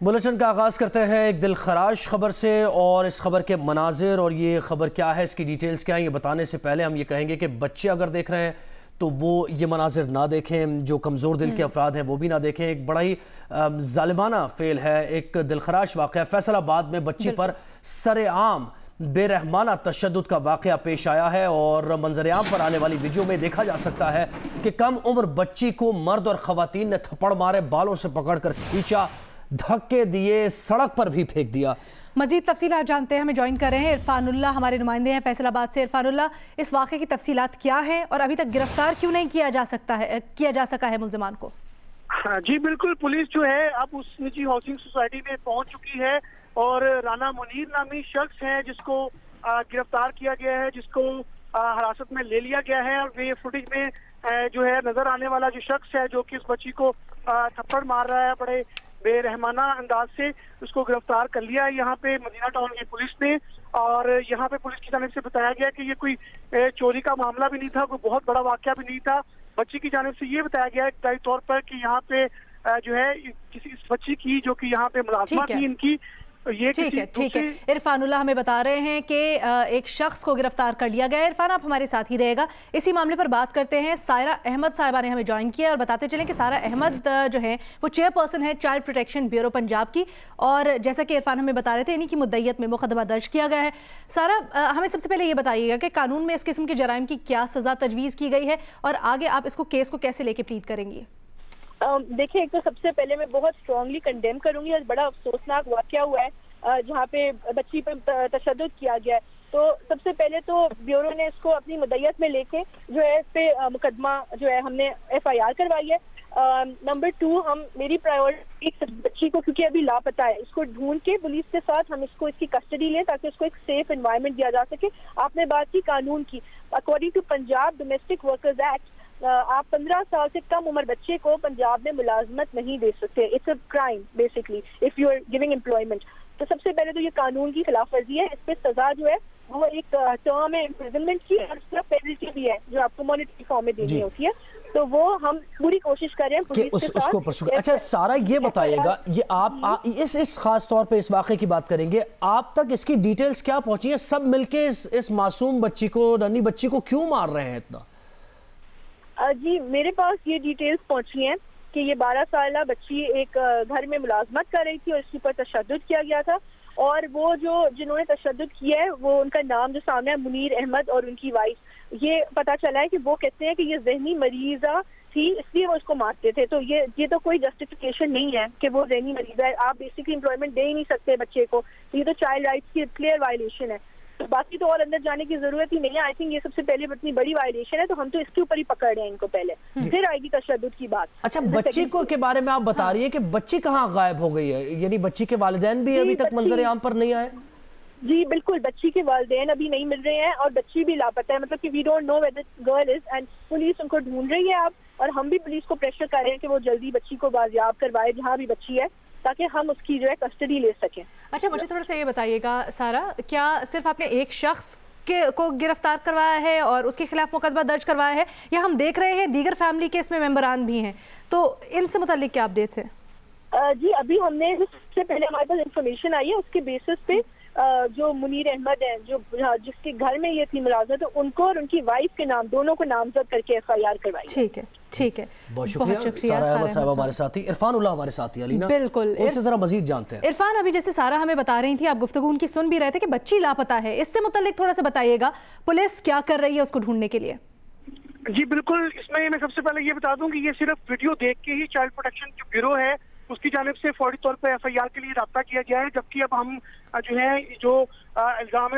Bulletin का आगाज़ करते हैं एक दिलखराश खबर से, और इस खबर के मनाजिर और ये खबर क्या है, इसकी डिटेल्स क्या है, ये बताने से पहले हम ये कहेंगे कि बच्चे अगर देख रहे हैं तो वो ये मनाजिर ना देखें, जो कमज़ोर दिल के अफराद हैं वो भी ना देखें। एक बड़ा ही जालिमाना फेल है, एक दिलखराश वाक़या फैसलाबाद में बच्ची पर सरेआम बेरहमाना तशद्दुद का वाक़या पेश आया है। और मंजरेआम पर आने वाली वीडियो में देखा जा सकता है कि कम उम्र बच्ची को मर्द और ख़वातीन ने थप्पड़ मारे, बालों से पकड़कर खींचा, धक्के दिए, सड़क पर भी फेंक दिया। मजीद तफसीलात जानते हैं, हमें ज्वाइन कर रहे हैं इरफानुल्लाह, हमारे नुमाइंदे हैं फैसलाबाद से। इरफानुल्लाह, इस वाक़े की तफसीलात क्या है और अभी तक गिरफ्तार क्यों नहीं किया जा सका है मुल्ज़िमान को? हाँ जी बिल्कुल, पुलिस जो है अब उस निजी हाउसिंग सोसाइटी में पहुंच चुकी है और राना मुनीर नामी शख्स है जिसको गिरफ्तार किया गया है, जिसको हिरासत में ले लिया गया है। और ये फुटेज में जो है नजर आने वाला जो शख्स है जो कि इस बच्ची को थप्पड़ मार रहा है बड़े बेरहमाना अंदाज से, उसको गिरफ्तार कर लिया है यहाँ पे मदीना टाउन की पुलिस ने। और यहाँ पे पुलिस की जानिब से बताया गया कि ये कोई चोरी का मामला भी नहीं था, कोई बहुत बड़ा वाकया भी नहीं था। बच्ची की जानिब से ये बताया गया है तौर पर कि यहाँ पे जो है किसी इस बच्ची की जो कि यहाँ पे मुलाजमत थी इनकी, ये ठीक है। इरफानुल्लाह हमें बता रहे हैं कि एक शख्स को गिरफ्तार कर लिया गया है। इरफान, आप हमारे साथ ही रहेगा, इसी मामले पर बात करते हैं। सायरा अहमद साहिबा ने हमें ज्वाइन किया और बताते चलें कि सायरा अहमद जो है वो चेयरपर्सन है चाइल्ड प्रोटेक्शन ब्यूरो पंजाब की, और जैसा कि इरफान हमें बता रहे थे इन्हीं की मुद्दईयत में मुकदमा दर्ज किया गया है। सारा, हमें सबसे पहले ये बताइएगा कि कानून में इस किस्म के जराइम की क्या सज़ा तजवीज़ की गई है और आगे आप इसको केस को कैसे लेके प्लीड करेंगी? देखिए, एक तो सबसे पहले मैं बहुत स्ट्रांगली कंडेम करूंगी, और बड़ा अफसोसनाक वाकया हुआ है जहाँ पे बच्ची पर तशद्दुद किया गया है। तो सबसे पहले तो ब्यूरो ने इसको अपनी मुद्दईयत में लेके जो है इस पे मुकदमा जो है हमने FIR करवाई है। नंबर 2, मेरी प्रायोरिटी बच्ची को, क्योंकि अभी लापता है, इसको ढूंढ के पुलिस के साथ हम इसको इसकी कस्टडी लें ताकि उसको एक सेफ एनवायरनमेंट दिया जा सके। आपने बात की कानून की, according to Punjab domestic workers act आप 15 साल से कम उम्र बच्चे को पंजाब में मुलाजमत नहीं दे सकते। It's a crime basically if you are giving employment. तो सबसे पहले तो ये कानून की खिलाफ वर्जी है, इस पे सजा जो है वो एक टर्म है इम्प्रिजनमेंट की, और उसका पेनल्टी भी है जो आपको मॉनेटरी फॉर्म में देनी होती है। तो वो हम पूरी कोशिश कर रहे हैं पुलिस के साथ उसको। अच्छा सारा, ये बताइएगा, ये आप इस खास तौर पे इस वाक़े की बात करेंगे, आप तक इसकी डिटेल्स क्या पहुंची है? सब मिलके इस मासूम बच्ची को, नन्ही बच्ची को क्यों मार रहे हैं इतना? जी, मेरे पास ये डिटेल्स पहुंची हैं कि ये 12 साल बच्ची एक घर में मुलाजमत कर रही थी और इसके ऊपर तशद्दुद किया गया था। और वो जिन्होंने तशद्दुद किया है वो, उनका नाम जो सामने है मुनीर अहमद, और उनकी वाइफ, ये पता चला है कि वो कहते हैं कि ये जहनी मरीजा थी इसलिए वो उसको मारते थे। तो ये तो कोई जस्टिफिकेशन नहीं है कि वो जहनी मरीजा है। आप बेसिकली एम्प्लॉयमेंट दे ही नहीं सकते बच्चे को, तो ये तो चाइल्ड राइट्स की क्लियर वायलेशन है। तो बाकी तो और अंदर जाने की जरूरत ही नहीं है। आई थिंक ये सबसे पहले इतनी बड़ी वायलेशन है, तो हम तो इसके ऊपर ही पकड़ रहे हैं इनको पहले, फिर आएगी तशद्दुद की बात। अच्छा, बच्ची को के बारे में आप बता रही है कि बच्ची कहाँ गायब हो गई है, यानी बच्ची के वालिदैन भी अभी तक मंजर आम पर नहीं आए? जी बिल्कुल, बच्ची के वालिदैन अभी नहीं मिल रहे हैं और बच्ची भी लापता है, मतलब कि we don't know where the girl is, and police उनको ढूंढ रही है अब, और हम भी पुलिस को प्रेशर कर रहे हैं कि वो जल्दी बच्ची को बाजियाब करवाए जहाँ भी बच्ची है, ताकि हम उसकी जो है कस्टडी ले सकें। अच्छा, मुझे थोड़ा सा ये बताइएगा सारा, क्या सिर्फ आपने एक शख्स को गिरफ्तार करवाया है और उसके खिलाफ मुकदमा दर्ज करवाया है, या हम देख रहे हैं दीगर फैमिली के इसमें मेंबरान भी हैं, तो इनसे मुताल्लिक क्या अपडेट्स है? जी, अभी हमने सबसे पहले हमारे पास इंफॉर्मेशन आई है, उसके बेसिस पे जो मुनीर अहमद है, जो जिसके घर में ये थी मुलाजमत, तो उनको और उनकी वाइफ के नाम, दोनों को नामजद करके FIR करवाई। ठीक है, बहुत शुक्रिया। सारा अहमद साहब हमारे साथी, इरफानुल्लाह हमारे साथी, अलीना बिल्कुल, उनसे जरा मजीद जानते हैं। इरफान, अभी जैसे सारा हमें बता रही थी, आप गुफ्तगू उनकी सुन भी रहे थे कि बच्ची लापता है, इससे मुताल्लिक थोड़ा सा बताइएगा, पुलिस क्या कर रही है उसको ढूंढने के लिए? जी बिल्कुल, इसमें मैं सबसे पहले ये बता दूं कि ये सिर्फ वीडियो देख के ही चाइल्ड प्रोटेक्शन जो ब्यूरो है उसकी जानिब से फौरी तौर पर FIR के लिए राब्ता किया गया है, जबकि अब हम जो है जो इल्जाम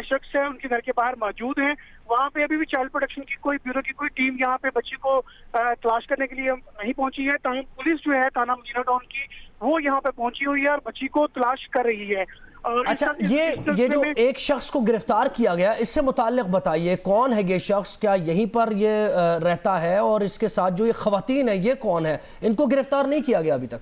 शख्स है उनके घर के बाहर मौजूद हैं। वहाँ पे अभी भी चाइल्ड प्रोटेक्शन की कोई ब्यूरो की कोई टीम यहाँ पे बच्ची को तलाश करने के लिए नहीं पहुंची है। ताहम पुलिस जो है थाना मदीना टाउन की, वो यहाँ पे पहुंची हुई है और बच्ची को तलाश कर रही है। अच्छा, ये जो एक शख्स को गिरफ्तार किया गया, इससे मुताल्लिक बताइए, कौन है ये शख्स, क्या यहीं पर ये रहता है, और इसके साथ जो ये खवातीन है ये कौन है? इनको गिरफ्तार नहीं किया गया अभी तक?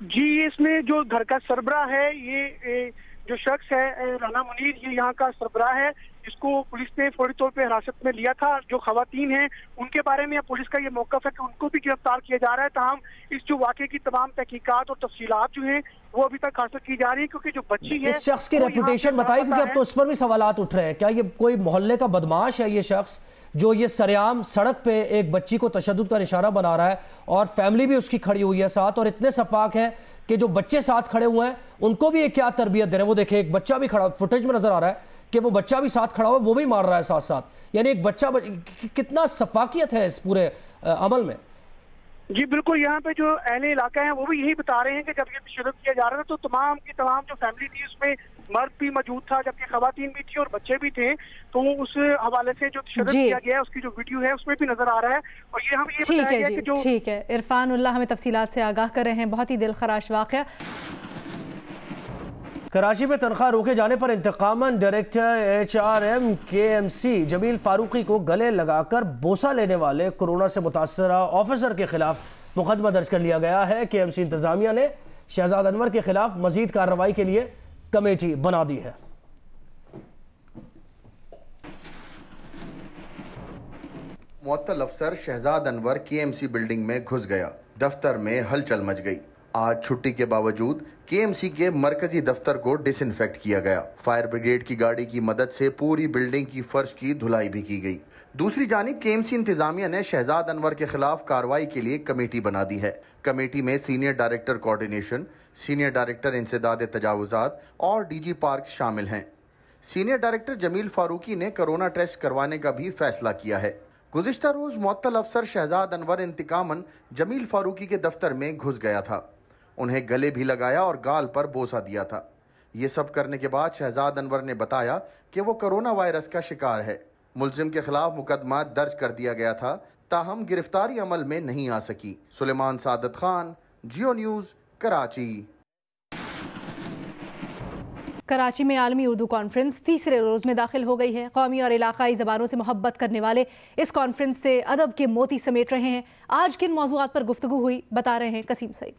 जी, इसमें जो घर का सरबरा है ये जो शख्स है राना मुनीर, ये यहाँ का सरबराह है, जिसको पुलिस ने फौरी तौर पे हिरासत में लिया था। जो खवातीन हैं उनके बारे में पुलिस का ये मौक़िफ़ है कि उनको भी गिरफ्तार किया जा रहा है। ताहम इस जो वाक़े की तमाम तहकीकात और तफसीलात जो हैं वो अभी तक हासिल की जा रही है, क्योंकि जो बच्ची है इस शख्स की रेपुटेशन बताई, क्योंकि अब तो उस पर भी सवालात उठ रहे हैं। क्या ये कोई मोहल्ले का बदमाश है ये शख्स जो ये सरेआम सड़क पे एक बच्ची को तशद्दुद का निशाना बना रहा है, और फैमिली भी उसकी खड़ी हुई है साथ, और इतने सफाक है कि जो बच्चे साथ खड़े हुए हैं उनको भी एक क्या तरबियत दे रहे हैं। वो देखे एक बच्चा भी खड़ा, फुटेज में नजर आ रहा है कि वो बच्चा भी साथ खड़ा हुआ है, वो भी मार रहा है साथ साथ। यानी एक बच्चा कितना सफाकियत है इस पूरे अमल में। जी बिल्कुल, यहाँ पे जो अहले इलाका है वो भी यही बता रहे हैं कि जब ये तशद्दुद किया जा रहा था तो तमाम की तमाम जो फैमिली थी उसमें मर्द भी मौजूद था, जबकि खवातीन भी थी और बच्चे भी थे। तो उस हवाले से जो तशद्दुद किया गया है उसकी जो वीडियो है उसमें भी नजर आ रहा है। और ये हम ये बताया गया कि जो ठीक है, इरफान उल्लाह हमें तफसीलात से आगाह कर रहे हैं। बहुत ही दिलखराश वाक़या। कराची में तनख्वाह रोके जाने पर इंतकामन director HRM KMC Jameel Farooqui को गले लगाकर बोसा लेने वाले कोरोना से मुतासरा ऑफिसर के खिलाफ मुकदमा दर्ज कर लिया गया है। KMC इंतजामिया ने शहजाद अनवर के खिलाफ मजीद कार्रवाई के लिए कमेटी बना दी है। मुअत्तल अफसर शहजाद अनवर KMC बिल्डिंग में घुस गया। दफ्तर में हलचल मच गई। आज छुट्टी के बावजूद KMC के मरकजी दफ्तर को डिसइंफेक्ट किया गया। फायर ब्रिगेड की गाड़ी की मदद से पूरी बिल्डिंग की फर्श की धुलाई भी की गई। दूसरी जानिब KMC इंतजामिया ने शहजाद अनवर के खिलाफ कार्रवाई के लिए कमेटी बना दी है। कमेटी में senior director coordination, senior director इंसदाद तजावुजात और DG पार्क शामिल हैं। सीनियर डायरेक्टर जमील फारूकी ने कोरोना टेस्ट करवाने का भी फैसला किया है। गुज़िश्ता रोज मुअत्तल अफसर शहजाद अनवर इंतकामन जमील फारूकी के दफ्तर में घुस गया था। उन्हें गले भी लगाया और गाल पर बोसा दिया था। ये सब करने के बाद शहजाद अनवर ने बताया कि वो कोरोना वायरस का शिकार है। मुलजिम के खिलाफ मुकदमा दर्ज कर दिया गया था, ताहम गिरफ्तारी अमल में नहीं आ सकी। सुलेमान सादत खान, जियो न्यूज़, कराची। कराची में आलमी उर्दू कॉन्फ्रेंस तीसरे रोज़ में दाखिल हो गई है। कौमी और इलाकाई ज़बानों से मोहब्बत करने वाले इस कॉन्फ्रेंस से अदब के मोती समेट रहे हैं। आज किन मौज़ूआत पर गुफ्तगू हुई, बता रहे हैं कसीम सईद।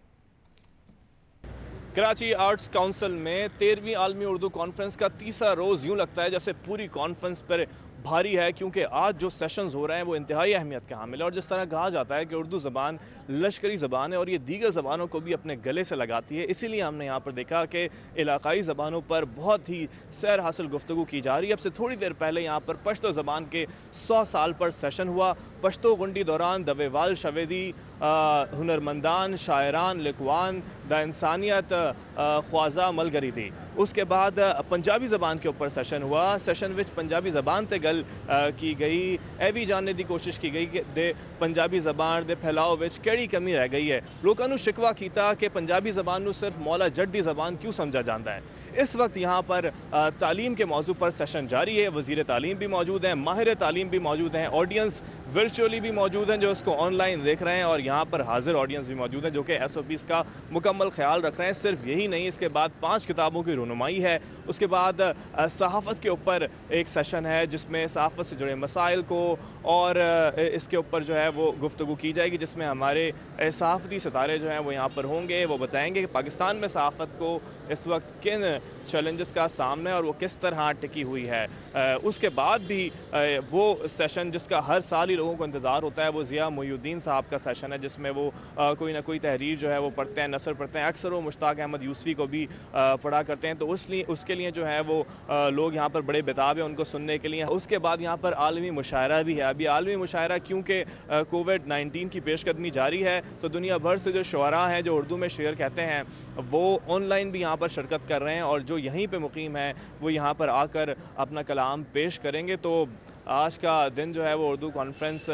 कराची आर्ट्स काउंसिल में 13वीं आलमी उर्दू कॉन्फ्रेंस का तीसरा रोज़ यूँ लगता है जैसे पूरी कॉन्फ्रेंस पर भारी है, क्योंकि आज जो सेशंस हो रहे हैं वो इंतहाई अहमियत के हामिल है। और जिस तरह कहा जाता है कि उर्दू ज़बान लश्करी ज़बान है और ये दीगर ज़बानों को भी अपने गले से लगाती है, इसीलिए हमने यहाँ पर देखा कि इलाकाई ज़बानों पर बहुत ही सैर हासिल गुफ्तगू की जा रही है। अब से थोड़ी देर पहले यहाँ पर पश्तो ज़बान के 100 साल पर सेशन हुआ। पश्तो गुंडी दौरान दवेवाल शवेदी, हुनरमंदान, शायरान, लिखवान, द इंसानियत, ख्वाजा मलगरी थी। उसके बाद पंजाबी ज़बान के ऊपर सेशन हुआ। सेशन विच पंजाबी ज़बान ते की गई, यह भी जानने की कोशिश की गई कि दे पंजाबी ज़बान दे फैलाव विच केड़ी कमी रह गई है। लोगों ने शिकवा किया कि पंजाबी ज़बान को सिर्फ मौला जट दी ज़बान क्यों समझा जाता है। इस वक्त यहाँ पर तालीम के मौजू पर सेशन जारी है। वज़ीर तालीम भी मौजूद हैं, माहिर तालीम भी मौजूद हैं, ऑडियंस वर्चुअली भी मौजूद हैं जो इसको ऑनलाइन देख रहे हैं, और यहाँ पर हाजिर ऑडियंस भी मौजूद हैं जो कि SOPs का मुकम्मल ख्याल रख रहे हैं। सिर्फ यही नहीं, इसके बाद 5 किताबों की रहनुमाई है। उसके बाद सहाफ़त के ऊपर एक सेशन है जिसमें सहाफ़त से जुड़े मसाइल को और इसके ऊपर जो है वो गुफ्तगू की जाएगी, जिसमें हमारे सहाफ़ती सितारे जो हैं वो यहाँ पर होंगे। वो बताएंगे कि पाकिस्तान में सहाफ़त को इस वक्त किन चैलेंजेस का सामना है और वो किस तरह टिकी हुई है। उसके बाद भी वो सेशन जिसका हर साल ही लोगों को इंतज़ार होता है, वो ज़िया मोइनुद्दीन साहब का सेशन है, जिसमें वो कोई ना कोई तहरीर जो है वो पढ़ते हैं, नसर पढ़ते हैं। अक्सर वो मुश्ताक अहमद यूसुफ़ी को भी पढ़ा करते हैं, तो उसके लिए जो है वो लोग यहाँ पर बड़े बेताब हैं उनको सुनने के लिए। उसके बाद यहाँ पर आलमी मुशायरा भी है। अभी आलमी मुशायरा क्योंकि कोविड-19 की पेशकदमी जारी है, तो दुनिया भर से जो शुअरा हैं जो उर्दू में शेर कहते हैं वो ऑनलाइन भी यहाँ पर शिरकत कर रहे हैं, और जो यहीं पे मुकीम है वो यहाँ पर आकर अपना कलाम पेश करेंगे। तो आज का दिन जो है वो उर्दू कॉन्फ्रेंस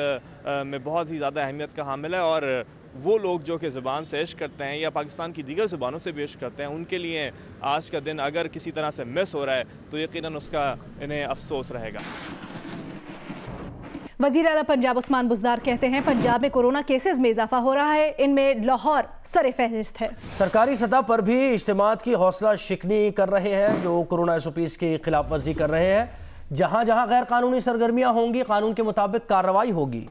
में बहुत ही ज़्यादा अहमियत का हामिल है, और वो लोग जो कि ज़बान से इश्क करते हैं या पाकिस्तान की दीगर ज़बानों से भी इश्क करते हैं, उनके लिए आज का दिन अगर किसी तरह से मिस हो रहा है तो यकीनन उसका इन्हें अफसोस रहेगा। वज़ीर आला पंजाब उस्मान बुज़दार कहते हैं पंजाब में कोरोना केसेस में इजाफा हो रहा है, इनमें लाहौर सरे फहरिस्त है। सरकारी सतह पर भी इज्तिमात की हौसला शिकनी कर रहे हैं जो कोरोना SOPs की खिलाफ वर्जी कर रहे हैं। जहां जहां गैर कानूनी सरगर्मियां होंगी कानून के मुताबिक कार्रवाई होगी।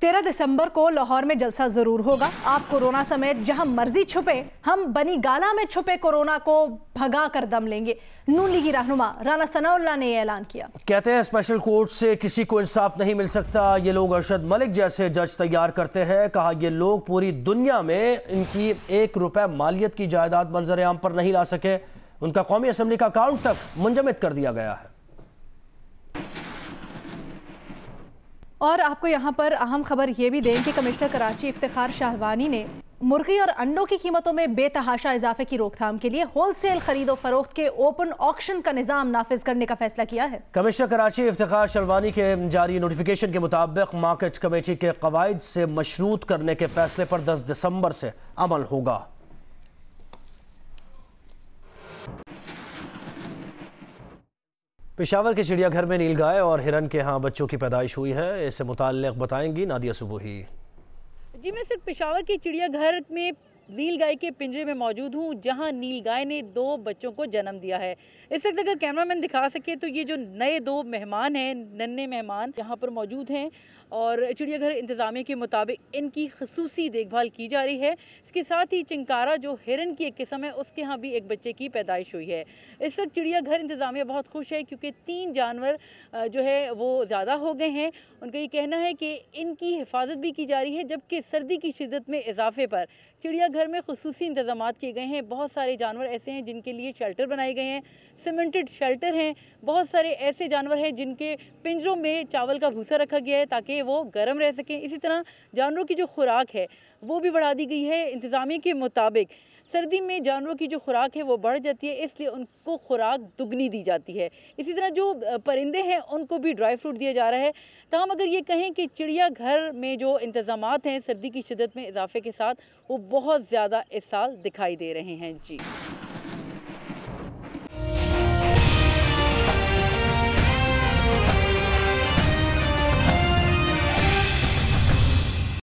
13 दिसंबर को लाहौर में जलसा जरूर होगा। आप कोरोना समेत जहां मर्जी छुपे, हम बनी गाला में छुपे कोरोना को भगा कर दम लेंगे। नून लीगी रहनुमा राना सनाउल्लाह ने यह ऐलान किया। कहते हैं स्पेशल कोर्ट से किसी को इंसाफ नहीं मिल सकता। ये लोग अरशद मलिक जैसे जज तैयार करते हैं। कहा ये लोग पूरी दुनिया में इनकी 1 रुपए मालियत की जायदाद मंजर आम पर नहीं ला सके। उनका कौमी असम्बली का अकाउंट तक मुंजमद कर दिया गया है। और आपको यहाँ पर अहम खबर ये भी दें कि कमिश्नर कराची इफ्तिखार शाहवानी ने मुर्गी और अंडों की कीमतों में बेतहाशा इजाफे की रोकथाम के लिए होलसेल खरीदो फरोख्त के ओपन ऑक्शन का निजाम नाफिज करने का फैसला किया है। कमिश्नर कराची इफ्तिखार शाहवानी के जारी नोटिफिकेशन के मुताबिक मार्केट कमेटी के कवायद से मशरूत करने के फैसले पर 10 दिसंबर से अमल होगा। पेशावर के चिड़ियाघर में नीलगाय और हिरन के यहाँ बच्चों की पैदाइश हुई है। इससे मुताल्लिक बताएंगी नादिया सुबुही। जी, मैं सिर्फ पेशावर के चिड़ियाघर में नीलगाय के पिंजरे में मौजूद हूँ, जहाँ नीलगाय ने 2 बच्चों को जन्म दिया है। इस वक्त अगर कैमरामैन दिखा सके तो ये जो नए 2 मेहमान हैं, नन्हे मेहमान यहाँ पर मौजूद हैं और चिड़ियाघर इंतज़ामिया के मुताबिक इनकी खसूसी देखभाल की जा रही है। इसके साथ ही चिंकारा जो हिरन की एक किस्म है, उसके यहाँ भी एक बच्चे की पैदाइश हुई है। इस वक्त चिड़ियाघर इंतज़ामिया बहुत खुश है क्योंकि 3 जानवर जो है वो ज़्यादा हो गए हैं। उनका ये कहना है कि इनकी हिफाजत भी की जा रही है, जबकि सर्दी की शिद्दत में इजाफे पर चिड़ियाघर में खुसूसी इंतजाम किए गए हैं। बहुत सारे जानवर ऐसे हैं जिनके लिए शेल्टर बनाए गए हैं, सीमेंटेड शेल्टर हैं। बहुत सारे ऐसे जानवर हैं जिनके पिंजरों में चावल का भूसा रखा गया है ताकि वो गर्म रह सकें। इसी तरह जानवरों की जो खुराक है वो भी बढ़ा दी गई है। इंतज़ामिया के मुताबिक सर्दी में जानवरों की जो खुराक है वो बढ़ जाती है, इसलिए उनको खुराक दुगनी दी जाती है। इसी तरह जो परिंदे हैं उनको भी ड्राई फ्रूट दिया जा रहा है। तमाम अगर ये कहें कि चिड़ियाघर में जो इंतज़ामात हैं सर्दी की शिद्दत में इजाफे के साथ, वो बहुत ज़्यादा इस साल दिखाई दे रहे हैं। जी।